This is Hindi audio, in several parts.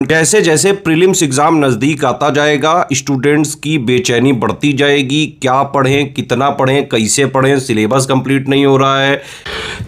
जैसे जैसे प्रीलिम्स एग्जाम नज़दीक आता जाएगा, स्टूडेंट्स की बेचैनी बढ़ती जाएगी। क्या पढ़ें, कितना पढ़ें, कैसे पढ़ें, सिलेबस कंप्लीट नहीं हो रहा है।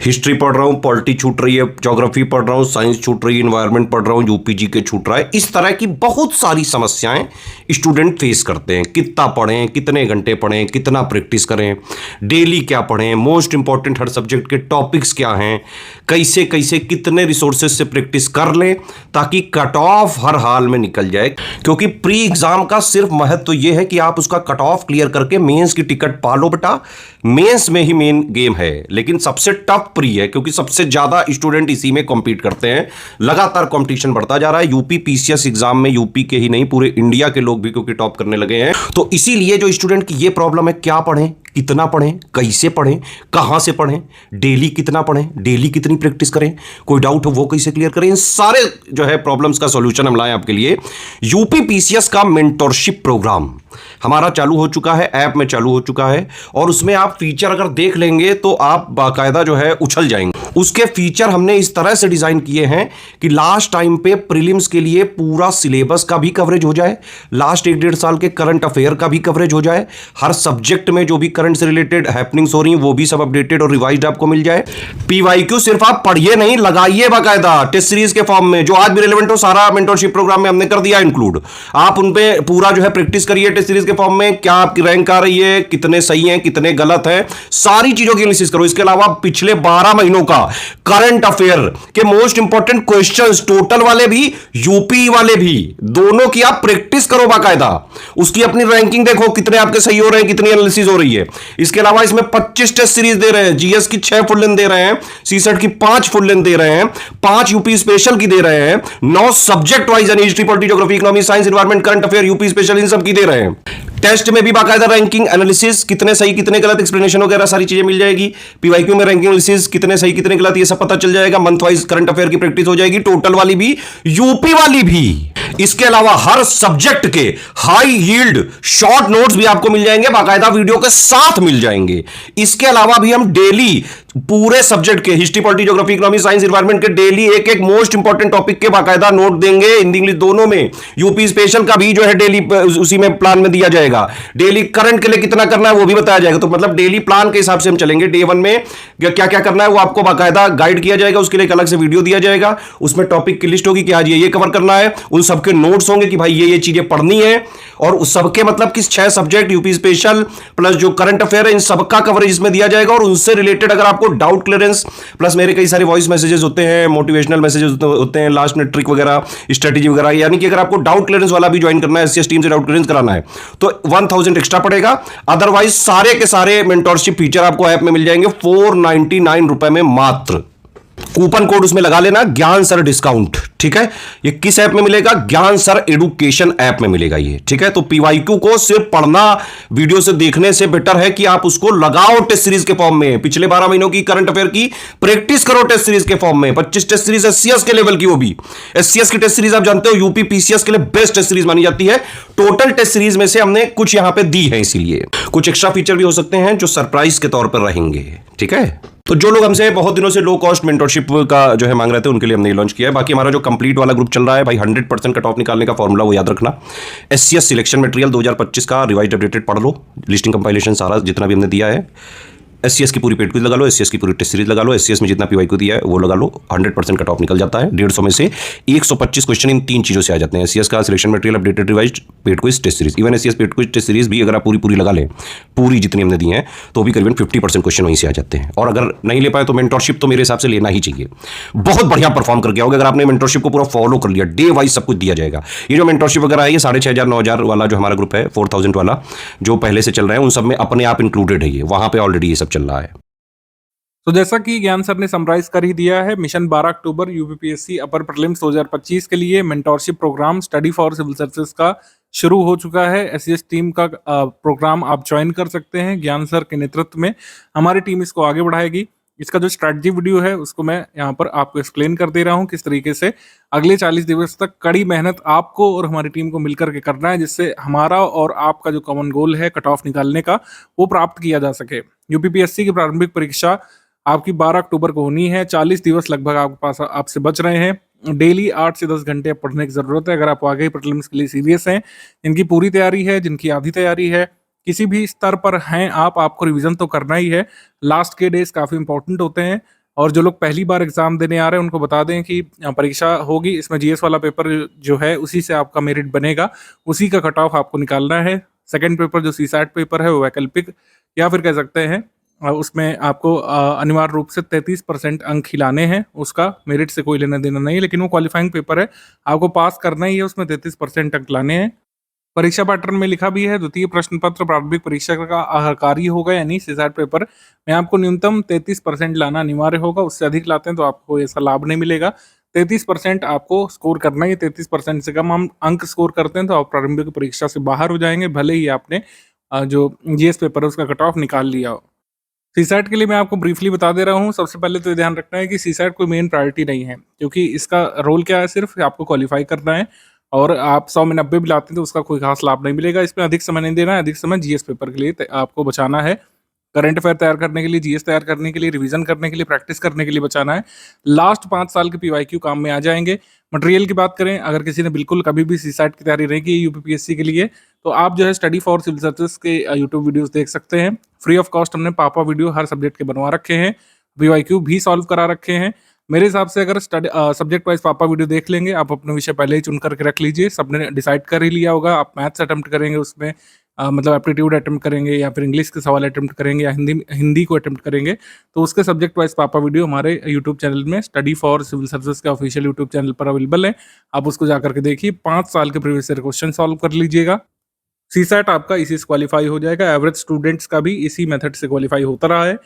हिस्ट्री पढ़ रहा हूँ, पॉलिटी छूट रही है, ज्योग्राफी पढ़ रहा हूँ, साइंस छूट रही है, इन्वायरमेंट पढ़ रहा हूँ, यूपीजी के छूट रहा है। इस तरह की बहुत सारी समस्याएं स्टूडेंट फेस करते हैं। कितना पढ़ें, कितने घंटे पढ़ें, कितना प्रैक्टिस करें, डेली क्या पढ़ें, मोस्ट इंपॉर्टेंट हर सब्जेक्ट के टॉपिक्स क्या हैं, कैसे कैसे कितने रिसोर्सेज से प्रैक्टिस कर लें ताकि कट ऑफ हर हाल में निकल जाए। क्योंकि प्री एग्जाम का सिर्फ महत्व तो यह है कि आप उसका कट ऑफ क्लियर करके मेंस की टिकट पा लो बेटा। मेंस में ही मेन गेम है, लेकिन सबसे टफ प्री है क्योंकि सबसे ज्यादा स्टूडेंट इसी में कॉम्पीट करते हैं। लगातार कंपटीशन बढ़ता जा रहा है। यूपी पीसीएस एग्जाम में यूपी के ही नहीं पूरे इंडिया के लोग भी क्योंकि टॉप करने लगे हैं। तो इसीलिए जो स्टूडेंट की ये प्रॉब्लम है, क्या पढ़ें, कितना पढ़ें, कैसे पढ़ें, कहां से पढ़ें, डेली कितना पढ़ें, डेली कितनी प्रैक्टिस करें, कोई डाउट हो वो कैसे क्लियर करें, इन सारे जो है प्रॉब्लम्स का सॉल्यूशन हम लाए आपके लिए। यूपी पीसीएस का मेंटरशिप प्रोग्राम हमारा चालू हो चुका है, ऐप में चालू हो चुका है। और उसमें आप फीचर अगर देख लेंगे तो आप बाकायदा जो है उछल जाएंगे। उसके फीचर हमने इस तरह से डिजाइन किए हैं कि लास्ट टाइम पे प्रीलिम्स के लिए पूरा सिलेबस का भी कवरेज हो जाए, लास्ट 1-1.5 साल के करंट अफेयर का भी कवरेज हो जाए, हर सब्जेक्ट में जो भी करंट से रिलेटेड हैपनिंग्स हो रही हैं वो भी सब अपडेटेड और रिवाइज्ड आपको मिल जाए। पीवाईक्यू सिर्फ आप पढ़िए नहीं, लगाइए बाकायदा टेस्ट सीरीज के फॉर्म में। जो आज भी रिलेवेंट हो सारा मेंटरशिप प्रोग्राम में हमने कर दिया इंक्लूड। आप उन पे पूरा जो है प्रैक्टिस करिए टेस्ट सीरीज के फॉर्म में। क्या आपकी रैंक आ रही है, कितने सही हैं, कितने गलत हैं, सारी चीजों की एनालिसिस करो। इसके अलावा पिछले 12 महीनों का करंट अफेयर के मोस्ट इंपॉर्टेंट क्वेश्चंस, टोटल वाले भी यूपी वाले भी, दोनों की आप प्रैक्टिस करो बाकायदा। उसकी अपनी रैंकिंग देखो, कितने आपके सही हो रहे हैं, कितनी एनालिसिस हो रही है। इसके अलावा इसमें 25 टेस्ट सीरीज दे रहे हैं, जीएस की 6 फुल लेंथ दे रहे हैं, सीसेट की 5 फुल लेंथ दे रहे हैं, 5 यूपी स्पेशल की दे रहे हैं, 9 सब्जेक्ट वाइज यानी history, polity, geography, economy, science, environment, current affair, UP special, इन सब की दे रहे हैं। टेस्ट में भी बाकायदा रैंकिंग एनालिसिस, कितने सही कितने गलत, एक्सप्लेनेशन वगैरह सारी चीजें मिल जाएगी। पीवाईक्यू में रैंकिंग एनालिसिस, कितने सही कितने गलत, ये सब पता चल जाएगा। मंथ वाइज करंट अफेयर की प्रैक्टिस हो जाएगी, टोटल वाली भी, यूपी वाली भी। इसके अलावा हर सब्जेक्ट के हाई यील्ड शॉर्ट नोट्स भी आपको मिल जाएंगे, बाकायदा वीडियो के साथ मिल जाएंगे। इसके अलावा भी हम डेली पूरे सब्जेक्ट के history, polity, geography, economy, science, environment के डेली एक एक मोस्ट इंपॉर्टेंट टॉपिक के बाकायदा नोट देंगे, हिंदी इंग्लिश दोनों में। यूपी स्पेशल का भी जो है डेली उसी में प्लान में दिया जाएगा। डेली करंट के लिए कितना करना है वो भी बताया जाएगा। तो मतलब डेली प्लान के हिसाब से हम चलेंगे। डे 1 में क्या क्या करना है वो आपको बाकायदा गाइड किया जाएगा, उसके लिए एक अलग से वीडियो दिया जाएगा। उसमें टॉपिक की लिस्ट होगी कि आज ये कवर करना है, उन सबके नोट्स होंगे कि भाई ये चीजें पढ़नी है। और उस सबके मतलब कि 6 सब्जेक्ट यूपी स्पेशल प्लस जो करंट अफेयर है, इन सबका कवरेज इसमें दिया जाएगा। और उनसे रिलेटेड अगर आपको डाउट क्लियरेंस, प्लस मेरे कई सारे वॉइस मैसेजेस होते हैं, मोटिवेशनल मैसेजेस होते हैं, लास्ट में ट्रिक वगैरह, स्ट्रेटेजी वगैरह, यानी कि अगर आपको डाउट क्लियरेंस वाला भी ज्वाइन करना है, एससीएस टीम से डाउट क्लियरेंस कराना है तो 1000 एक्स्ट्रा पड़ेगा। अदरवाइज सारे के सारे मेंटरशिप फीचर आपको ऐप में मिल जाएंगे 499 रुपए में मात्र। कूपन कोड उसमें लगा लेना, ज्ञान सर डिस्काउंट, ठीक है। ये किस ऐप में मिलेगा? ज्ञान सर एडुकेशन ऐप में मिलेगा ये, ठीक है। तो पीवाईक्यू को सिर्फ पढ़ना, वीडियो से देखने से बेटर है कि आप उसको लगाओ टेस्ट सीरीज के फॉर्म में। पिछले 12 महीनों की करंट अफेयर की प्रैक्टिस करो टेस्ट सीरीज के फॉर्म में। 25 टेस्ट सीरीज एससीएस के लेवल की, वो भी एससीएस की टेस्ट सीरीज आप जानते हो यूपी पीसीएस के लिए बेस्ट टेस्ट सीरीज मानी जाती है। टोटल टेस्ट सीरीज में से हमने कुछ यहां पे दी है, इसीलिए कुछ एक्स्ट्रा फीचर भी हो सकते हैं जो सरप्राइज के तौर पर रहेंगे, ठीक है। तो जो लोग हमसे बहुत दिनों से लो कॉस्ट मेंटरशिप का जो है मांग रहे थे उनके लिए हमने लॉन्च किया है। बाकी हमारा जो कंप्लीट वाला ग्रुप चल रहा है भाई, 100% कट ऑफ निकालने का फॉर्मूला वो याद रखना। एससीएस सिलेक्शन मटेरियल 2025 का रिवाइज्ड अपडेटेड पढ़ लो, लिस्टिंग कंपाइलेशन सारा जितना भी हमने दिया है। एससीएस की पूरी पेड क्विज लगा लो, एससीएस की पूरी टेस्ट सीरीज लगा लो, एससीएस में जितना पीवाईक्यू दिया है वो लगा लो। 100% कट ऑफ निकल जाता है। 150 में से 125 क्वेश्चन इन 3 चीजों से आ जाते हैं। एससीएस का selection material, updated revised, paid quiz, test series. Even SCS paid quiz test series भी अगर आप पूरी लगा लें, पूरी जितनी हमने दी हैं, तो भी करीबन 50% क्वेश्चन वहीं से आ जाते हैं। और अगर नहीं ले पाए तो मेंटरशिप तो मेरे हिसाब से लेना ही चाहिए। बहुत बढ़िया परफॉर्म करके आओगे अगर आपने मेंटरशिप को पूरा फॉलो कर लिया। डे वाइज सब कुछ दिया जाएगा। ये जो मेंटरशिप वगैरह है, ये 6500 9000 वाला जो हमारा ग्रुप है, 4000 वाला जो पहले से चल रहा है, उन सब में अपने आप इंक्लूडेड है। ये वहां पे ऑलरेडी ये सब चल रहा है। तो जैसा कि ज्ञान सर ने समराइज कर ही दिया है, मिशन 12 अक्टूबर यूपीपीएससी अपर प्रीलिम्स 2025 के लिए mentorship program study for civil services का शुरू हो चुका है। एससीएस टीम का प्रोग्राम आप ज्वाइन कर सकते हैं। ज्ञान सर के नेतृत्व में हमारी टीम इसको आगे बढ़ाएगी। इसका जो स्ट्रैटेजी वीडियो है उसको मैं यहाँ पर आपको एक्सप्लेन कर दे रहा हूँ किस तरीके से अगले 40 दिवस तक कड़ी मेहनत आपको और हमारी टीम को मिलकर के करना है, जिससे हमारा और आपका जो कॉमन गोल है कट ऑफ निकालने का, वो प्राप्त किया जा सके। यूपीपीएससी की प्रारंभिक परीक्षा आपकी 12 अक्टूबर को होनी है। 40 दिवस लगभग आपके पास आपसे बच रहे हैं। डेली 8 से 10 घंटे पढ़ने की ज़रूरत है। अगर आप वाक़ई प्रीलिम्स के लिए सीरियस हैं, जिनकी पूरी तैयारी है, जिनकी आधी तैयारी है, किसी भी स्तर पर हैं आप, आपको रिवीजन तो करना ही है। लास्ट के डेज़ काफ़ी इंपॉर्टेंट होते हैं और जो लोग पहली बार एग्ज़ाम देने आ रहे हैं, उनको बता दें कि परीक्षा होगी, इसमें जीएस वाला पेपर जो है, उसी से आपका मेरिट बनेगा, उसी का कट ऑफ आपको निकालना है। सेकंड पेपर जो सीसैट पेपर है, वो वैकल्पिक या फिर कह सकते हैं उसमें आपको अनिवार्य रूप से 33% अंक ही लाने हैं, उसका मेरिट से कोई लेना-देना नहीं है, लेकिन वो क्वालिफाइंग पेपर है, आपको पास करना ही है, उसमें 33% अंक लाने हैं। परीक्षा पैटर्न में लिखा भी है, द्वितीय प्रश्न पत्र प्रारंभिक परीक्षा का कार्य होगा, यानी सीसैट पेपर में आपको न्यूनतम 33% लाना अनिवार्य होगा। उससे अधिक लाते हैं तो आपको ऐसा लाभ नहीं मिलेगा। 33% आपको स्कोर करना ही है। 33% से कम हम अंक स्कोर करते हैं तो आप प्रारंभिक परीक्षा से बाहर हो जाएंगे, भले ही आपने जो जीएस पेपर है उसका कट ऑफ निकाल लिया हो। सीसैट के लिए मैं आपको ब्रीफली बता दे रहा हूँ। सबसे पहले तो ये ध्यान रखना है कि सीसैट कोई मेन प्रायोरिटी नहीं है, क्योंकि इसका रोल क्या है, सिर्फ आपको क्वालिफाई करना है और आप 100 में 90 भी लाते हैं तो उसका कोई खास लाभ नहीं मिलेगा। इसमें अधिक समय नहीं देना है, अधिक समय जीएस पेपर के लिए आपको बचाना है। करंट अफेयर तैयार करने के लिए, जीएस तैयार करने के लिए, रिवीजन करने के लिए, प्रैक्टिस करने के लिए बचाना है। लास्ट 5 साल के पीवाईक्यू काम में आ जाएंगे। मटेरियल की बात करें, अगर किसी ने बिल्कुल कभी भी सीसैट की तैयारी नहीं की यूपीपीएससी के लिए, तो आप जो है स्टडी फॉर सिविल सर्विसेज के यूट्यूब वीडियोस देख सकते हैं। फ्री ऑफ कॉस्ट हमने पापा वीडियो हर सब्जेक्ट के बनवा रखे हैं, पीवाईक्यू भी सॉल्व करा रखे हैं। मेरे हिसाब से अगर सब्जेक्ट वाइज पापा वीडियो देख लेंगे, आप अपने विषय पहले ही चुन करके रख लीजिए। सबने डिसाइड कर ही लिया होगा, आप मैथ्स अटेम्प्ट करेंगे उसमें, मतलब एप्टीट्यूड अटेम्प्ट करेंगे या फिर इंग्लिश के सवाल अटेम्प्ट करेंगे या हिंदी को अटेम्प्ट करेंगे, तो उसके सब्जेक्ट वाइज पापा वीडियो हमारे यूट्यूब चैनल में स्टडी फॉर सिविल सर्विसेज के ऑफिशियल यूट्यूब चैनल पर अवेलेबल है। आप उसको जाकर के देखिए, 5 साल के प्रीवियस ईयर क्वेश्चन सॉल्व कर लीजिएगा। सीसैट आपका इसी से क्वालिफाई हो जाएगा। एवरेज स्टूडेंट्स का भी इसी मेथड से क्वालिफाई होता रहा है।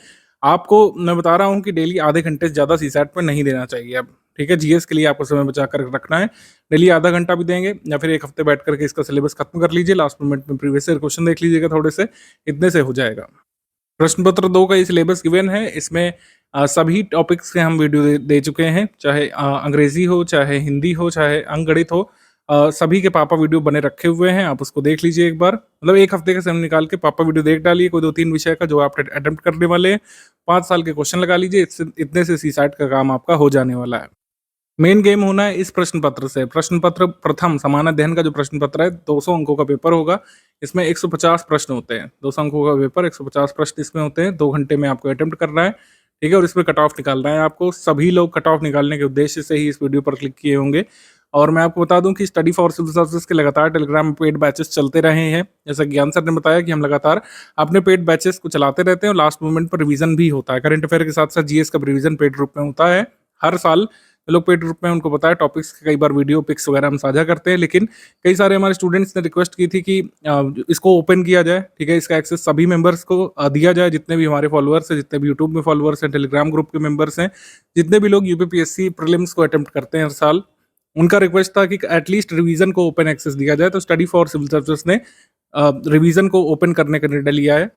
आपको मैं बता रहा हूँ कि डेली आधे घंटे से ज़्यादा सीसैट में नहीं देना चाहिए अब, ठीक है? जीएस के लिए आपको समय बचा कर रखना है। डेली आधा घंटा भी देंगे या फिर 1 हफ्ते बैठ करके इसका सिलेबस खत्म कर लीजिए। लास्ट मोमेंट में प्रीवियस ईयर क्वेश्चन देख लीजिएगा थोड़े से, इतने से हो जाएगा। प्रश्न पत्र 2 का ये सिलेबस गिवन है। इसमें सभी टॉपिक्स के हम वीडियो दे चुके हैं, चाहे अंग्रेजी हो, चाहे हिंदी हो, चाहे अंकगणित हो। सभी के पापा वीडियो बने रखे हुए हैं, आप उसको देख लीजिए एक बार। मतलब 1 हफ्ते का समय निकाल के पापा वीडियो देख डालिए, कोई 2-3 विषय का जो आप अटेम्प्ट करने वाले हैं। 5 साल के क्वेश्चन लगा लीजिए, इतने से सीसैट का काम आपका हो जाने वाला है। मेन गेम होना है इस प्रश्न पत्र से। प्रश्न पत्र प्रथम समान अध्ययन का जो प्रश्न पत्र है, 200 अंकों का पेपर होगा। इसमें 150 प्रश्न होते हैं। 200 अंकों का पेपर, 150 प्रश्न इसमें होते हैं। 2 घंटे में आपको अटेम्प्ट करना है, ठीक है? और इसमें कट ऑफ निकालना है आपको। सभी लोग कट ऑफ निकालने के उद्देश्य से ही इस वीडियो पर क्लिक किए होंगे। और मैं आपको बता दूं कि स्टडी फॉर सिविल सर्विसेज के लगातार टेलीग्राम पेड बैचेस चलते रहे हैं। जैसा ज्ञान सर ने बताया कि हम लगातार अपने पेड बैचेस को चलाते रहते हैं और लास्ट मोमेंट पर रिवीजन भी होता है। करंट अफेयर के साथ साथ जीएस का रिवीजन पेड रूप में होता है हर साल। जो लोग पेड रूप में, उनको पता है, टॉपिक्स के कई बार वीडियो पिक्स वगैरह हम साझा करते हैं, लेकिन कई सारे हमारे स्टूडेंट्स ने रिक्वेस्ट की थी कि इसको ओपन किया जाए, ठीक है? इसका एक्सेस सभी मेंबर्स को दिया जाए, जितने भी हमारे फॉलोअर्स हैं, जितने भी यूट्यूब में फॉलोअर्स हैं, टेलीग्राम ग्रुप के मेंबर्स हैं, जितने भी लोग यूपीपीएससी प्रीलिम्स को अटेम्प्ट करते हैं हर साल, उनका रिक्वेस्ट था कि एटलीस्ट रिवीजन को ओपन एक्सेस दिया जाए। तो स्टडी फॉर सिविल सर्विसेज ने रिवीजन को ओपन करने का निर्णय लिया है।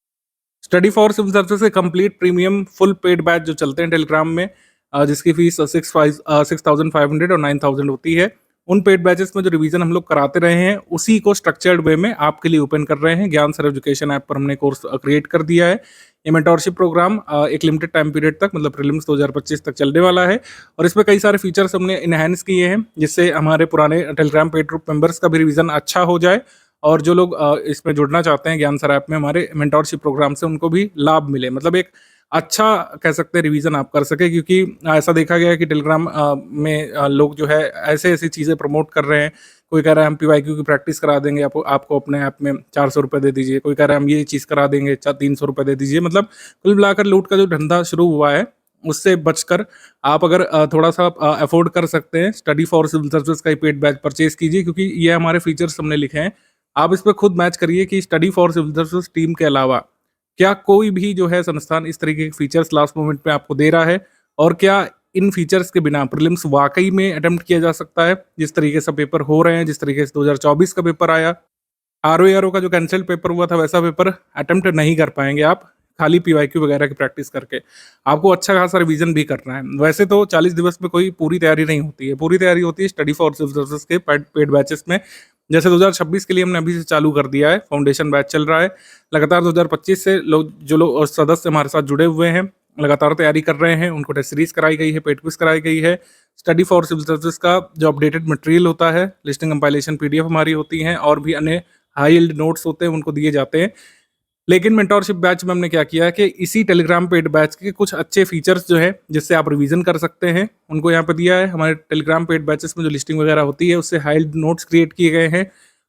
स्टडी फॉर सिविल सर्विसेज के complete premium full paid batch जो चलते हैं टेलीग्राम में, जिसकी फीस 6,500 और 9,000 होती है, उन पेड बैचेस में जो रिवीजन हम लोग कराते रहे हैं, उसी को स्ट्रक्चर्ड वे में आपके लिए ओपन कर रहे हैं। ज्ञान सर एजुकेशन ऐप पर हमने कोर्स क्रिएट कर दिया है। ये मेंटोरशिप प्रोग्राम एक लिमिटेड टाइम पीरियड तक, मतलब प्रीलिम्स 2025 तक चलने वाला है और इसमें कई सारे फीचर्स हमने इनहैंस किए हैं, जिससे हमारे पुराने टेलीग्राम पेड ग्रुप मेंबर्स का भी रिवीजन अच्छा हो जाए और जो लोग इसमें जुड़ना चाहते हैं ज्ञान सर ऐप में हमारे मेंटोरशिप प्रोग्राम से, उनको भी लाभ मिले। मतलब एक अच्छा कह सकते हैं रिवीजन आप कर सके, क्योंकि ऐसा देखा गया है कि टेलीग्राम में लोग जो है ऐसी चीज़ें प्रमोट कर रहे हैं। कोई कह रहा है हम पीवाईक्यू की प्रैक्टिस करा देंगे, आपको अपने ऐप में 400 रुपये दे दीजिए। कोई कह रहा है हम ये चीज़ करा देंगे, 300 रुपये दे दीजिए। मतलब कुल मिलाकर लूट का जो धंधा शुरू हुआ है, उससे बचकर आप अगर थोड़ा सा अफोर्ड कर सकते हैं, स्टडी फॉर सिविल सर्विसेज का पेड बैच परचेज कीजिए, क्योंकि ये हमारे फीचर्स हमने लिखे हैं। आप इस पर खुद मैच करिए कि study for civil services team के अलावा क्या कोई भी जो है संस्थान इस तरीके के फीचर्स लास्ट मोमेंट पे आपको दे रहा है, और क्या इन फीचर्स के बिना प्रीलिम्स वाकई में अटेम्प्ट किया जा सकता है। जिस तरीके से पेपर हो रहे हैं, जिस तरीके से 2024 का पेपर आया, आरओ का जो कैंसिल पेपर हुआ था, वैसा पेपर अटेम्प्ट नहीं कर पाएंगे आप खाली पीवाईक्यू वगैरह की प्रैक्टिस करके। आपको अच्छा खासा रिवीजन भी करना है। वैसे तो 40 दिवस में कोई पूरी तैयारी नहीं होती है, पूरी तैयारी होती है स्टडी फॉर सिविल सर्विसेज के पेड बैचेस में। जैसे 2026 के लिए हमने अभी से चालू कर दिया है, फाउंडेशन बैच चल रहा है। लगातार 2025 से जो लोग सदस्य हमारे साथ जुड़े हुए हैं, लगातार तैयारी कर रहे हैं, उनको टेस्ट सीरीज कराई गई है, पेड क्विज कराई गई है। स्टडी फॉर सिविल सर्विसेज का जो अपडेटेड मटेरियल होता है, लिस्टिंग कंपाइलेशन पीडीएफ हमारी होती हैं और भी अन्य हाई यील्ड नोट्स होते हैं उनको दिए जाते हैं। लेकिन मेंटोरशिप बैच में हमने क्या किया है कि इसी टेलीग्राम पेड बैच के कुछ अच्छे फीचर्स जो है जिससे आप रिवीजन कर सकते हैं उनको यहाँ पे दिया है। हमारे टेलीग्राम पेड बैचेस में जो लिस्टिंग वगैरह होती है उससे हाई नोट्स क्रिएट किए गए हैं,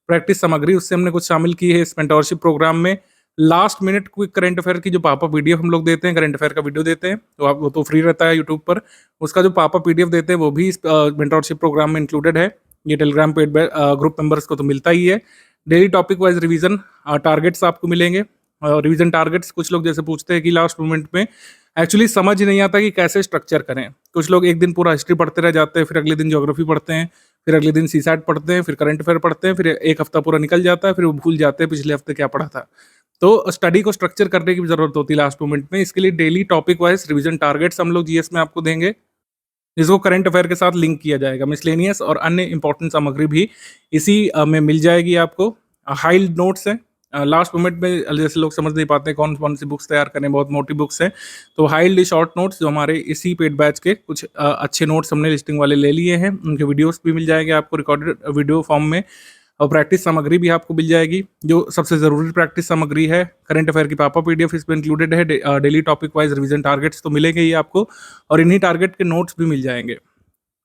प्रैक्टिस सामग्री उससे हमने कुछ शामिल की है इस मेंटोरशिप प्रोग्राम में। Last minute quick current affair की जो पापा पीडीएफ हम लोग देते हैं, करंट अफेयर का वीडियो देते हैं तो आप वो तो फ्री रहता है यूट्यूब पर, उसका जो पापा पीडीएफ देते हैं वो भी इस मेंटोरशिप प्रोग्राम में इंक्लूडेड है। ये टेलीग्राम पेड ग्रुप मेंबर्स को तो मिलता ही है। Daily topic wise revision targets आपको मिलेंगे। रिवीजन टारगेट्स कुछ लोग जैसे पूछते हैं कि लास्ट मोमेंट में एक्चुअली समझ ही नहीं आता कि कैसे स्ट्रक्चर करें। कुछ लोग एक दिन पूरा हिस्ट्री पढ़ते रह जाते हैं, फिर अगले दिन ज्योग्राफी पढ़ते हैं, फिर अगले दिन सीसैट पढ़ते हैं, फिर करंट अफेयर पढ़ते हैं, फिर एक हफ्ता पूरा निकल जाता है, फिर वो भूल जाते हैं पिछले हफ्ते क्या पढ़ा था। तो स्टडी को स्ट्रक्चर करने की भी जरूरत होती है लास्ट मोमेंट में। इसके लिए daily topic wise revision targets हम लोग जीएस में आपको देंगे, इसको करंट अफेयर के साथ लिंक किया जाएगा। मिसलेनियस और अन्य इंपॉर्टेंट सामग्री भी इसी में मिल जाएगी आपको। हाई नोट्स है, लास्ट मोमेंट में जैसे लोग समझ नहीं पाते कौन कौन सी बुक्स तैयार करें, बहुत मोटी बुक्स हैं, तो हाईली शॉर्ट नोट्स जो हमारे इसी पेड बैच के कुछ अच्छे नोट्स हमने लिस्टिंग वाले ले लिए हैं, उनके वीडियोस भी मिल जाएंगे आपको रिकॉर्डेड वीडियो फॉर्म में। और प्रैक्टिस सामग्री भी आपको मिल जाएगी, जो सबसे ज़रूरी प्रैक्टिस सामग्री है। करंट अफेयर की पापा पीडीएफ इसमें इंक्लूडेड है। Daily topic wise revision targets तो मिलेंगे ही आपको, और इन्हीं टारगेट के नोट्स भी मिल जाएंगे।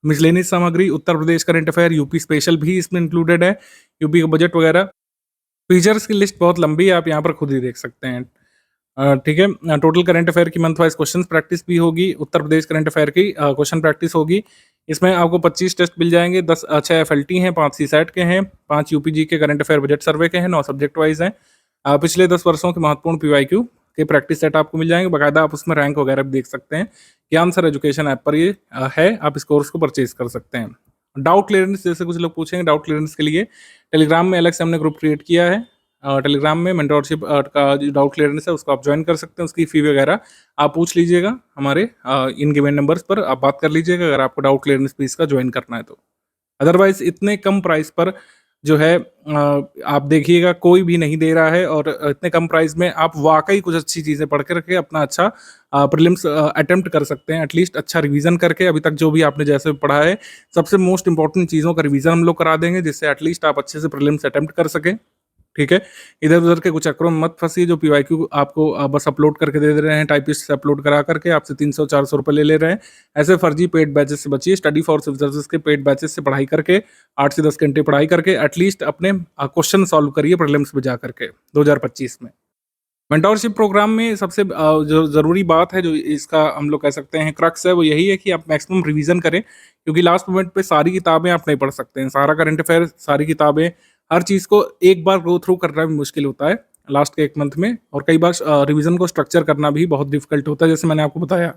मिसलेनियस सामग्री, Uttar Pradesh current affair, UP special भी इसमें इंक्लूडेड है, यूपी का बजट वगैरह। फीचर्स की लिस्ट बहुत लंबी है, आप यहाँ पर खुद ही देख सकते हैं। ठीक है, टोटल करंट अफेयर की मंथ वाइज क्वेश्चन प्रैक्टिस भी होगी, उत्तर प्रदेश करंट अफेयर की क्वेश्चन प्रैक्टिस होगी। इसमें आपको 25 टेस्ट मिल जाएंगे, 6 एफएलटी हैं, 5 सीसैट के हैं, 5 यूपीजी के करंट अफेयर बजट सर्वे के हैं, 9 सब्जेक्ट वाइज हैं। पिछले 10 वर्षों के महत्वपूर्ण पीवाईक्यू के प्रैक्टिस सेट आपको मिल जाएंगे, बाकायदा आप उसमें रैंक वगैरह भी देख सकते हैं। ज्ञान सर एजुकेशन ऐप पर ये है, आप इस कोर्स को परचेज कर सकते हैं। डाउट क्लियरेंस, जैसे कुछ लोग पूछेंगे, डाउट क्लियरेंस के लिए टेलीग्राम में अलग से हमने ग्रुप क्रिएट किया है। टेलीग्राम में मेंटोरशिप का जो डाउट क्लियरेंस है उसको आप ज्वाइन कर सकते हैं, उसकी फ़ी वगैरह आप पूछ लीजिएगा हमारे इन गिवन नंबर्स पर, आप बात कर लीजिएगा अगर आपको डाउट क्लियरेंस फीस का ज्वाइन करना है तो। अदरवाइज इतने कम प्राइस पर जो है आप देखिएगा कोई भी नहीं दे रहा है, और इतने कम प्राइस में आप वाकई कुछ अच्छी चीज़ें पढ़ के रखे अपना अच्छा प्रीलिम्स अटेम्प्ट कर सकते हैं, एटलीस्ट अच्छा रिवीजन करके। अभी तक जो भी आपने जैसे पढ़ा है सबसे मोस्ट इंपॉर्टेंट चीज़ों का रिवीजन हम लोग करा देंगे, जिससे एटलीस्ट आप अच्छे से प्रीलिम्स अटेम्प्ट कर सकें। ठीक है, इधर उधर के कुछ चक्करों में मत फंसिए, जो पीवाईक्यू आपको बस अपलोड करके दे रहे हैं, टाइपिस्ट से अपलोड करा करके आपसे 300-400 रुपये ले रहे हैं। ऐसे फर्जी पेड बैचेस से बचिए। स्टडी फॉर सिविल सर्विसेज के पेड बैचेस से पढ़ाई करके 8 से 10 घंटे पढ़ाई करके एटलीस्ट अपने क्वेश्चन सॉल्व करिए प्रीलिम्स में जा करके 2025 में। मेंटोरशिप प्रोग्राम में सबसे जो ज़रूरी बात है, जो इसका हम लोग कह सकते हैं क्रक्स है, वो यही है कि आप मैक्सिमम रिवीजन करें, क्योंकि लास्ट मोमेंट पे सारी किताबें आप नहीं पढ़ सकते हैं। सारा करंट अफेयर, सारी किताबें, हर चीज़ को एक बार गो थ्रू करना भी मुश्किल होता है लास्ट के 1 मंथ में, और कई बार रिवीजन को स्ट्रक्चर करना भी बहुत डिफिकल्ट होता है। जैसे मैंने आपको बताया,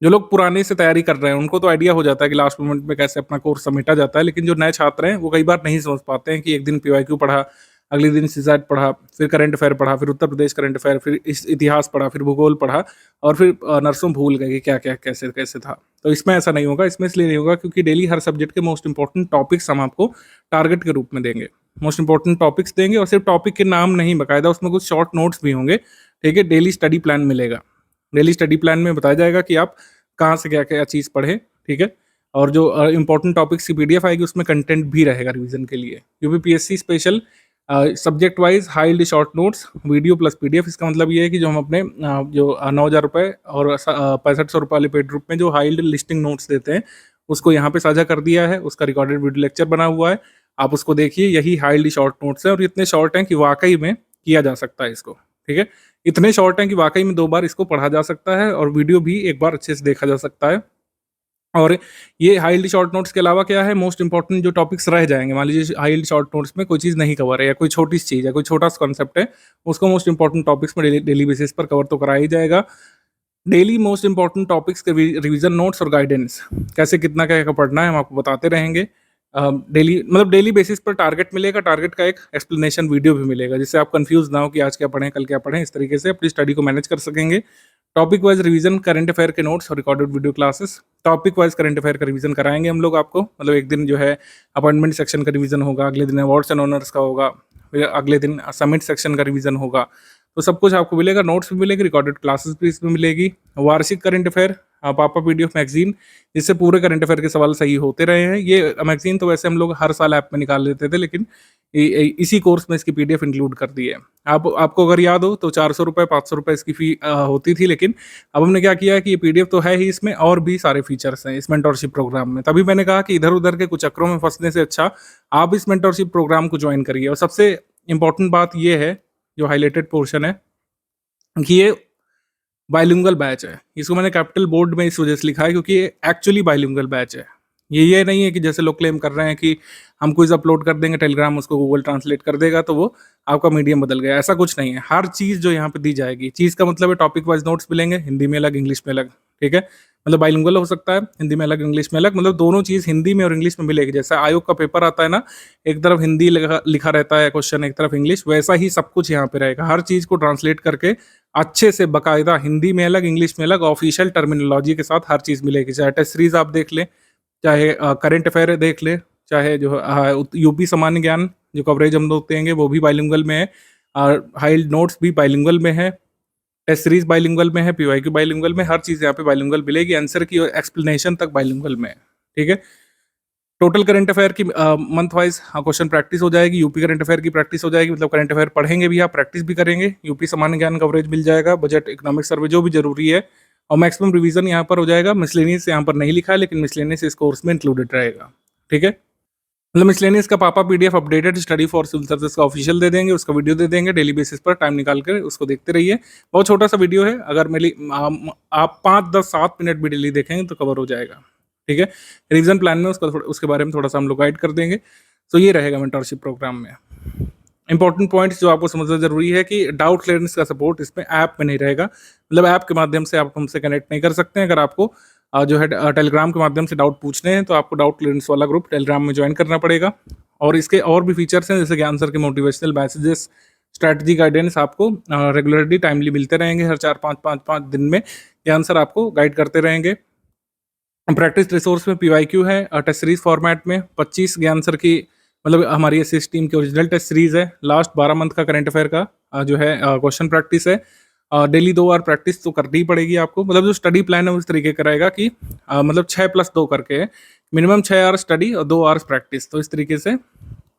जो लोग पुराने से तैयारी कर रहे हैं उनको तो आइडिया हो जाता है कि लास्ट मोमेंट में कैसे अपना कोर्स समेटा जाता है, लेकिन जो नए छात्र हैं वो कई बार नहीं समझ पाते हैं कि एक दिन पीवाईक्यू पढ़ा, अगले दिन सीसैट पढ़ा, फिर करंट अफेयर पढ़ा, फिर उत्तर प्रदेश करंट अफेयर, फिर इतिहास पढ़ा, फिर भूगोल पढ़ा, और फिर नर्सों भूल गए कि क्या क्या कैसे कैसे था। तो इसमें ऐसा नहीं होगा। इसमें इसलिए नहीं होगा क्योंकि डेली हर सब्जेक्ट के मोस्ट इंपॉर्टेंट टॉपिक्स हम आपको टारगेट के रूप में देंगे, मोस्ट इंपॉर्टेंट टॉपिक्स देंगे, और सिर्फ टॉपिक के नाम नहीं, बाकायदा उसमें कुछ शॉर्ट नोट्स भी होंगे। ठीक है, डेली स्टडी प्लान मिलेगा। डेली स्टडी प्लान में बताया जाएगा कि आप कहाँ से क्या क्या चीज़ पढ़ें। ठीक है, और जो इंपॉर्टेंट टॉपिक्स की पीडीएफ आएगी उसमें कंटेंट भी रहेगा रिवीजन के लिए। UPPSC special subject wise highly short notes, video plus PDF. इसका मतलब ये है कि जो हम अपने जो 9,000 रुपये और 6500 रुपये वाले पेड ग्रुप में जो हाईली लिस्टिंग नोट्स देते हैं उसको यहाँ पे साझा कर दिया है, उसका रिकॉर्डेड वीडियो लेक्चर बना हुआ है, आप उसको देखिए। यही हाईली शॉर्ट नोट्स हैं, और इतने शॉर्ट हैं कि वाकई में किया जा सकता है इसको। ठीक है, इतने शॉर्ट हैं कि वाकई में 2 बार इसको पढ़ा जा सकता है, और वीडियो भी 1 बार अच्छे से देखा जा सकता है। और ये हाईली शॉर्ट नोट्स के अलावा क्या है, मोस्ट इंपॉर्टेंट जो टॉपिक्स रह जाएंगे, मान लीजिए हाईली शॉर्ट नोट्स में कोई चीज़ नहीं कवर है, या कोई छोटी सी चीज़ है, कोई छोटा सा कॉन्सेप्ट है, उसको मोस्ट इंपॉर्टेंट टॉपिक्स में डेली बेसिस पर कवर तो कराया ही जाएगा। डेली मोस्ट इंपॉर्टेंट टॉपिक्स के रिवीजन नोट्स और गाइडेंस, कैसे कितना क्या क्या पढ़ना है, हम आपको बताते रहेंगे। डेली मतलब डेली बेसिस पर टारगेट मिलेगा, टारगेट का एक एक्सप्लेनेशन वीडियो भी मिलेगा, जिससे आप कंफ्यूज ना हो कि आज क्या पढ़ें कल क्या पढ़ें। इस तरीके से अपनी स्टडी को मैनेज कर सकेंगे। Topic wise revision, current affair के नोट्स और recorded video classes. Topic wise current affair का रिवीजन कराएंगे हम लोग आपको, मतलब एक दिन जो है अपॉइंटमेंट सेक्शन का रिवीजन होगा, अगले दिन अवार्ड्स एंड ऑनर्स का होगा, फिर अगले दिन समिट सेक्शन का रिवीजन होगा। तो सब कुछ आपको मिलेगा, नोट्स भी मिलेगी, रिकॉर्डेड क्लासेस भी इसमें मिलेगी। वार्षिक करंट अफेयर पापा पीडीएफ मैगजीन, जिससे पूरे करंट अफेयर के सवाल सही होते रहे हैं। ये मैगजीन तो वैसे हम लोग हर साल ऐप में निकाल लेते थे, लेकिन इसी कोर्स में इसकी पीडीएफ इंक्लूड कर दी है। आपको अगर याद हो तो 400 रुपये 500 रुपये इसकी फी होती थी, लेकिन अब हमने क्या किया है कि ये पीडीएफ तो है ही, इसमें और भी सारे फीचर्स हैं इस मेंटरशिप प्रोग्राम में। तभी मैंने कहा कि इधर उधर के कुछ चक्करों में फंसने से अच्छा आप इस मेंटरशिप प्रोग्राम को ज्वाइन करिए। और सबसे इंपॉर्टेंट बात ये है, जो हाईलाइटेड पोर्शन है, कि ये बाइलिंगुअल बैच है। इसको मैंने कैपिटल बोल्ड में इस वजह से लिखा है क्योंकि ये एक्चुअली बाइलिंगुअल बैच है। ये नहीं है कि जैसे लोग क्लेम कर रहे हैं कि हम क्विज अपलोड कर देंगे, टेलीग्राम उसको गूगल ट्रांसलेट कर देगा तो वो आपका मीडियम बदल गया। ऐसा कुछ नहीं है। हर चीज़ जो यहाँ पे दी जाएगी, चीज़ का मतलब है टॉपिक वाइज नोट्स मिलेंगे, हिंदी में अलग इंग्लिश में अलग, ठीक है। मतलब बाइलिंगुअल हो सकता है, हिंदी में अलग इंग्लिश में अलग, मतलब दोनों चीज़ हिंदी में और इंग्लिश में मिलेगी। जैसा आयोग का पेपर आता है ना, एक तरफ हिंदी लिखा रहता है क्वेश्चन, एक तरफ इंग्लिश, वैसा ही सब कुछ यहाँ पे रहेगा। हर चीज़ को ट्रांसलेट करके अच्छे से बाकायदा हिंदी में अलग इंग्लिश में अलग ऑफिशियल टर्मिनोलॉजी के साथ हर चीज़ मिलेगी। चाहे टेस्ट सीरीज आप देख लें, चाहे करंट अफेयर देख ले, चाहे जो यूपी सामान्य ज्ञान जो कवरेज हम लोग देंगे वो भी बाइलिंगुअल में है, और हाई नोट्स भी बाइलिंगुअल में है, टेस्ट सीरीज बाइलिंगुअल में है, पीवाईक्यू बाइलिंगुअल में, हर चीज़ यहाँ पे बाइलिंगुअल मिलेगी। आंसर की एक्सप्लेनेशन तक बाइलिंगुअल में है, ठीक है। टोटल करंट अफेयर की मंथ वाइज क्वेश्चन प्रैक्टिस हो जाएगी, यूपी करंट अफेयर की प्रैक्टिस हो जाएगी, मतलब करंट अफेयर पढ़ेंगे भी, आप प्रैक्टिस भी करेंगे, यूपी सामान्य ज्ञान कवरेज मिल जाएगा, बजट इकोनॉमिक सर्वे जो भी जरूरी है, और मैक्सिमम रिवीजन यहाँ पर हो जाएगा। मिसलेनियस यहाँ पर नहीं लिखा है, लेकिन मिसलेनियस इस कोर्स में इंक्लूडेड रहेगा, ठीक है। मतलब मिसलेनियस का पापा PDF updated study for civil service का ऑफिशियल दे देंगे, उसका वीडियो दे देंगे, डेली बेसिस पर टाइम निकाल कर उसको देखते रहिए। बहुत छोटा सा वीडियो है, अगर मेरी आप 5, 10, 7 मिनट भी डेली देखेंगे तो कवर हो जाएगा, ठीक है। रिवीजन प्लान में उसके बारे में थोड़ा सा हम लोग गाइड कर देंगे। तो ये रहेगा मेंटरशिप प्रोग्राम में। इंपॉर्टेंट पॉइंट्स जो आपको समझना जरूरी है कि डाउट क्लियरेंस का सपोर्ट इसमें ऐप में नहीं रहेगा, मतलब ऐप के माध्यम से आप हमसे कनेक्ट नहीं कर सकते हैं। अगर आपको जो है टेलीग्राम के माध्यम से डाउट पूछने हैं तो आपको डाउट क्लियरेंस वाला ग्रुप टेलीग्राम में ज्वाइन करना पड़ेगा। और इसके और भी फीचर्स हैं, जैसे कि आंसर के मोटिवेशनल मैसेजेस, स्ट्रैटेजी गाइडेंस आपको रेगुलरली टाइमली मिलते रहेंगे। हर 4-5 दिन में ये आंसर आपको गाइड करते रहेंगे। प्रैक्टिस रिसोर्स में पीवाईक्यू है, टेस्ट सीरीज फॉर्मेट में 25 ज्ञान सर की, मतलब हमारी एसएस टीम की ओरिजिनल टेस्ट सीरीज है। लास्ट 12 मंथ का करंट अफेयर का जो है क्वेश्चन प्रैक्टिस है। डेली 2 आवर प्रैक्टिस तो करनी ही पड़ेगी आपको, मतलब जो स्टडी प्लान है उस तरीके का रहेगा कि मतलब 6+2 करके मिनिमम 6 आवर्स स्टडी और 2 आवर्स प्रैक्टिस, तो इस तरीके से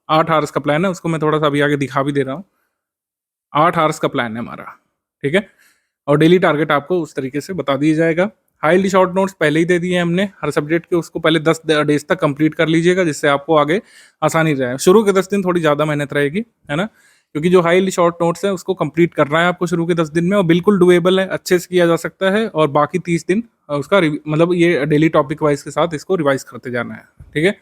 8 आवर्स का प्लान है। उसको मैं थोड़ा सा अभी आगे दिखा भी दे रहा हूँ। 8 आवर्स का प्लान है हमारा, ठीक है। और डेली टारगेट आपको उस तरीके से बता दिया जाएगा। हाईली शॉर्ट नोट्स पहले ही दे दिए हैं हमने हर सब्जेक्ट के, उसको पहले 10 डेज तक कंप्लीट कर लीजिएगा, जिससे आपको आगे आसानी रहे। शुरू के 10 दिन थोड़ी ज़्यादा मेहनत रहेगी, है ना, क्योंकि जो हाईली शॉर्ट नोट्स है उसको कंप्लीट करना है आपको शुरू के 10 दिन में, और बिल्कुल डुएबल है, अच्छे से किया जा सकता है। और बाकी 30 दिन उसका मतलब ये डेली टॉपिक वाइज के साथ इसको रिवाइज करते जाना है, ठीक है।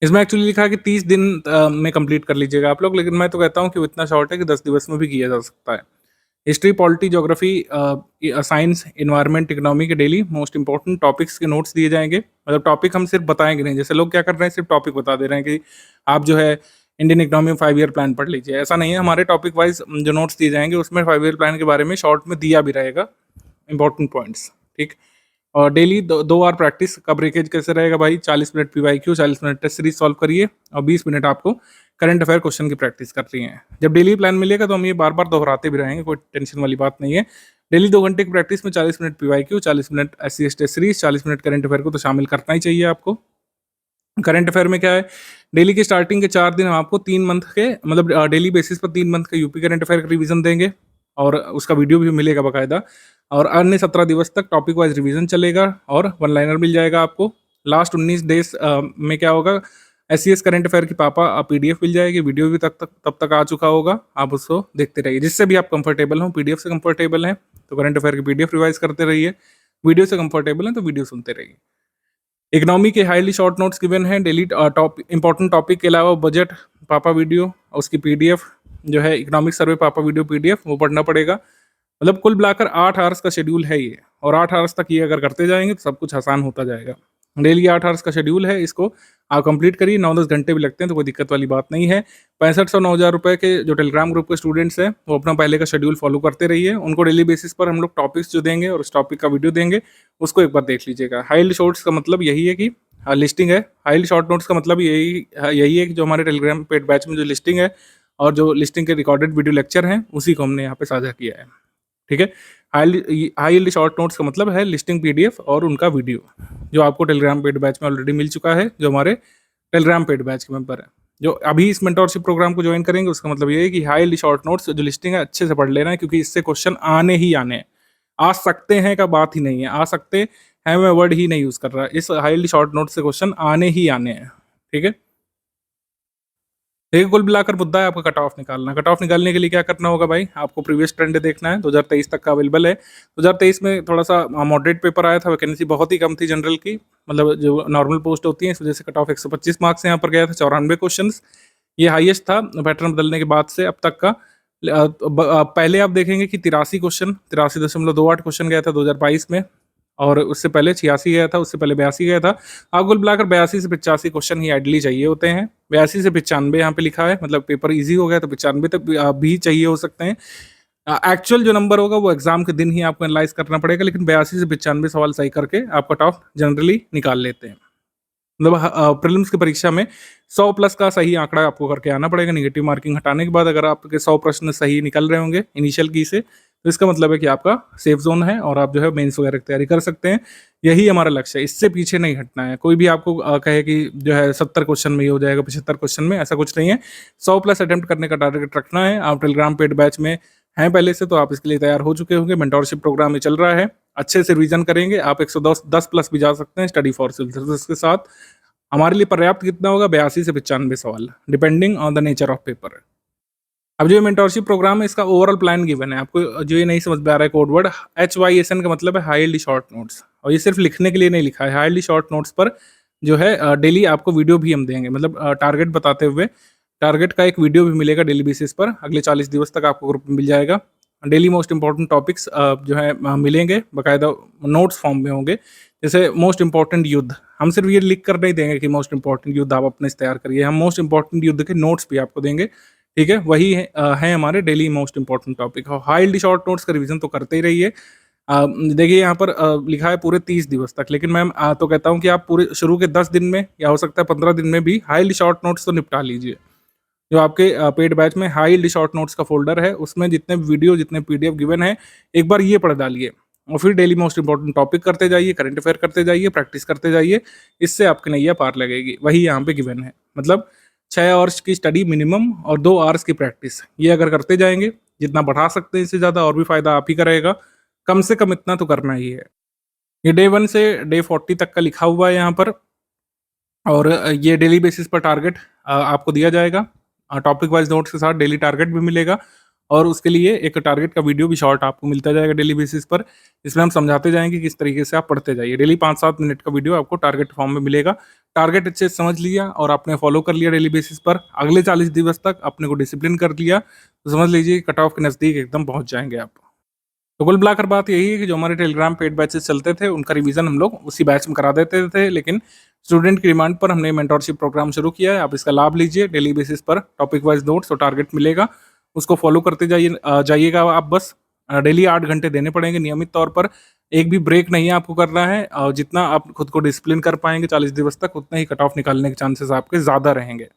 इसमें एक्चुअली लिखा है कि 30 दिन में कंप्लीट कर लीजिएगा आप लोग, लेकिन मैं तो कहता हूँ कि इतना शॉर्ट है कि 10 दिवस में भी किया जा सकता है। History, polity, geography, science, environment, economy के डेली मोस्ट इंपॉर्टेंट टॉपिक्स के नोट्स दिए जाएंगे। मतलब टॉपिक हम सिर्फ बताएंगे नहीं, जैसे लोग क्या कर रहे हैं सिर्फ टॉपिक बता दे रहे हैं कि आप जो है इंडियन इकोनॉमी 5 ईयर प्लान पढ़ लीजिए। ऐसा नहीं है, हमारे टॉपिक वाइज जो नोट्स दिए जाएंगे उसमें 5 ईयर प्लान के बारे में शॉर्ट में दिया भी रहेगा इंपॉर्टेंट पॉइंट्स, ठीक। और डेली 2 आवर प्रैक्टिस का ब्रेकेज कैसे रहेगा भाई, 40 minute PYQ, 40 minute test series solve करिए, और 20 मिनट आपको करंट अफेयर क्वेश्चन की प्रैक्टिस कर रही हैं। जब डेली प्लान मिलेगा तो हम ये बार बार दोहराते भी रहेंगे, कोई टेंशन वाली बात नहीं है। डेली 2 घंटे की प्रैक्टिस में 40 minute PYQ, 40 minute SCS test series, 40 minute current affair को तो शामिल करना ही चाहिए आपको। करंट अफेयर में क्या है, डेली की स्टार्टिंग के 4 दिन हम आपको 3 मंथ के, मतलब डेली बेसिस पर 3 मंथ का यूपी करंट अफेयर का रिवीजन देंगे, और उसका वीडियो भी मिलेगा बाकायदा। और अन्य 17 दिवस तक टॉपिक वाइज रिवीजन चलेगा, और 1 लाइनर मिल जाएगा आपको। लास्ट 19 डेज में क्या होगा, एससीएस करंट अफेयर की पापा पीडीएफ मिल जाएगी, वीडियो भी तब तक आ चुका होगा, आप उसको देखते रहिए। जिससे भी आप कंफर्टेबल हो, पीडीएफ से कंफर्टेबल हैं तो करंट अफेयर की पीडीएफ रिवाइज करते रहिए, वीडियो से कंफर्टेबल हैं तो वीडियो सुनते रहिए। इकोनॉमी के हाईली शॉर्ट नोट्स गिवन हैं, डेली इंपॉर्टेंट टॉपिक के अलावा बजट पापा वीडियो, उसकी पीडीएफ जो है इकोनॉमिक सर्वे पापा वीडियो पीडीएफ, वो पढ़ना पड़ेगा। मतलब कुल मिलाकर 8 आवर्स का शेड्यूल है ये, और 8 आवर्स तक ये अगर करते जाएंगे तो सब कुछ आसान होता जाएगा। डेली 8 आवर्स का शेड्यूल है, इसको आप कंप्लीट करिए। 9-10 घंटे भी लगते हैं तो कोई दिक्कत वाली बात नहीं है। 6500-9000 रुपये के जो टेलीग्राम ग्रुप के स्टूडेंट्स हैं वो अपना पहले का शेड्यूल फॉलो करते रहिए। उनको डेली बेसिस पर हम लोग टॉपिक्स जो देंगे और उस टॉपिक का वीडियो देंगे, उसको एक बार देख लीजिएगा। हाईली शॉर्ट्स का मतलब यही है कि लिस्टिंग है, हाईली शॉर्ट नोट्स का मतलब यही है कि जो हमारे टेलीग्राम पेड बैच में जो लिस्टिंग है और जो लिस्टिंग के रिकॉर्डेड वीडियो लेक्चर हैं उसी को हमने यहाँ पे साझा किया है, ठीक है। हाई यील्ड शॉर्ट नोट्स का मतलब है लिस्टिंग पीडीएफ और उनका वीडियो, जो आपको टेलीग्राम पेड बैच में ऑलरेडी मिल चुका है, जो हमारे टेलीग्राम पेड बैच के मेंबर है। जो अभी इस मेंटोरशिप प्रोग्राम को ज्वाइन करेंगे उसका मतलब ये है कि हाई यील्ड शॉर्ट नोट्स जो लिस्टिंग है अच्छे से पढ़ लेना है, क्योंकि इससे क्वेश्चन आने ही आने हैं। आ सकते हैं का बात ही नहीं है, आ सकते हैं मैं वर्ड ही नहीं यूज कर रहा, इस हाई यील्ड शॉर्ट नोट से क्वेश्चन आने ही आने हैं। ठीक है, देखिए कुल मिलाकर मुद्दा है आपका कट ऑफ निकालना। कट ऑफ निकालने के लिए क्या करना होगा भाई, आपको प्रीवियस ट्रेंड देखना है, 2023 तक का अवेलेबल है। 2023 में थोड़ा सा मॉडरेट पेपर आया था, वैकेंसी बहुत ही कम थी जनरल की, मतलब जो नॉर्मल पोस्ट होती है, इस वजह से कट ऑफ 125 मार्क्स यहाँ पर गया था, 94 क्वेश्चन। ये हाईएस्ट था पैटर्न बदलने के बाद से अब तक का। पहले आप देखेंगे कि 83 क्वेश्चन, 83.28 क्वेश्चन गया था 2022 में, और उससे पहले 86 गया था, उससे पहले 82 गया था। आप कुल मिलाकर 82 से 85 क्वेश्चन ही आइडली चाहिए होते हैं। 82 से 95 यहाँ पे लिखा है, मतलब पेपर इजी हो गया तो 95 तक भी चाहिए हो सकते हैं। एक्चुअल जो नंबर होगा वो एग्जाम के दिन ही आपको एनालाइज करना पड़ेगा, लेकिन 82 से 95 सवाल सही करके आप कट ऑफ जनरली निकाल लेते हैं। मतलब प्रीलिम्स की परीक्षा में 100 प्लस का सही आंकड़ा आपको करके आना पड़ेगा। नेगेटिव मार्किंग हटाने के बाद अगर आपके 100 प्रश्न सही निकल रहे होंगे इनिशियल की से, तो इसका मतलब है कि आपका सेफ जोन है और आप जो है मेंस वगैरह की तैयारी कर सकते हैं। यही हमारा लक्ष्य है, इससे पीछे नहीं हटना है। कोई भी आपको कहे कि जो है 70 क्वेश्चन में ये हो जाएगा, 75 क्वेश्चन में, ऐसा कुछ नहीं है। 100 प्लस अटेम्प्ट करने का टारगेट रखना है। आप टेलीग्राम पेड बैच में हैं पहले से, तो आप इसके लिए तैयार हो चुके होंगे। मेंटोरशिप प्रोग्राम में चल रहा है, अच्छे से रिवीजन करेंगे आप 110 प्लस भी जा सकते हैं स्टडी फॉर सिविल सर्विसेज के साथ। हमारे लिए पर्याप्त कितना होगा, 82 से 95 सवाल, depending on the nature of paper. अब जो मेंटोरशिप प्रोग्राम है इसका ओवरऑल प्लान गिवन है। आपको जो ये नहीं समझ में आ रहा है कोड वर्ड HYSN का मतलब है हाई यील्ड शॉर्ट नोट्स, और ये सिर्फ लिखने के लिए नहीं लिखा है। हाई यील्ड शॉर्ट नोट्स पर जो है डेली आपको वीडियो भी हम देंगे, मतलब टारगेट बताते हुए टारगेट का एक वीडियो भी मिलेगा डेली बेसिस पर। अगले 40 दिवस तक आपको ग्रुप में मिल जाएगा। डेली मोस्ट इंपॉर्टेंट टॉपिक्स जो है मिलेंगे, बाकायदा नोट्स फॉर्म में होंगे। जैसे मोस्ट इंपॉर्टेंट युद्ध, हम सिर्फ ये लिख कर नहीं देंगे कि मोस्ट इंपॉर्टेंट युद्ध आप अपने से तैयार करिए, हम मोस्ट इंपॉर्टेंट युद्ध के नोट्स भी आपको देंगे। ठीक है, वही है हमारे daily most important topic. High yield short notes का रिवीजन तो करते ही रहिए। देखिए यहाँ पर लिखा है पूरे 30 दिवस तक, लेकिन मैं तो कहता हूँ कि आप पूरे शुरू के 10 दिन में या हो सकता है 15 दिन में भी हाई यील्ड शॉर्ट नोट्स तो निपटा लीजिए। जो आपके पेड बैच में हाई यील्ड शॉर्ट नोट्स का फोल्डर है, उसमें जितने वीडियो जितने PDF गिवन है, एक बार ये पढ़ डालिए और फिर डेली मोस्ट इंपॉर्टेंट टॉपिक करते जाइए, करंट अफेयर करते जाइए, प्रैक्टिस करते जाइए। इससे आपकी नैया पार लगेगी। वही यहाँ पे गिवन है, मतलब 6 आवर्स की स्टडी मिनिमम और 2 आवर्स की प्रैक्टिस, ये अगर करते जाएंगे, जितना बढ़ा सकते हैं इससे ज़्यादा और भी फायदा आप ही का रहेगा। कम से कम इतना तो करना ही है। ये डे 1 से डे 40 तक का लिखा हुआ है यहाँ पर, और ये डेली बेसिस पर टारगेट आपको दिया जाएगा। टॉपिक वाइज नोट्स के साथ डेली टारगेट भी मिलेगा, और उसके लिए एक टारगेट का वीडियो भी शॉर्ट आपको मिलता जाएगा डेली बेसिस पर, जिसमें हम समझाते जाएंगे किस तरीके से आप पढ़ते जाइए। डेली 5-7 मिनट का वीडियो आपको टारगेट फॉर्म में मिलेगा। टारगेट अच्छे से समझ लिया और आपने फॉलो कर लिया डेली बेसिस पर, अगले 40 दिवस तक अपने को डिसिप्लिन कर लिया, तो समझ लीजिए कट ऑफ के नज़दीक एकदम पहुंच जाएंगे आप। तो कुल मिलाकर बात यही है कि जो हमारे टेलीग्राम पेड बैचेस चलते थे उनका रिवीजन हम लोग उसी बैच में करा देते थे, लेकिन स्टूडेंट की डिमांड पर हमने मेंटोरशिप प्रोग्राम शुरू किया है। आप इसका लाभ लीजिए। डेली बेसिस पर टॉपिक वाइज नोट्स और टारगेट मिलेगा, उसको फॉलो करते जाइएगा आप। बस डेली 8 घंटे देने पड़ेंगे नियमित तौर पर, एक भी ब्रेक नहीं आपको करना है। और जितना आप खुद को डिसिप्लिन कर पाएंगे 40 दिवस तक, उतना ही कट ऑफ निकालने के चांसेस आपके ज़्यादा रहेंगे।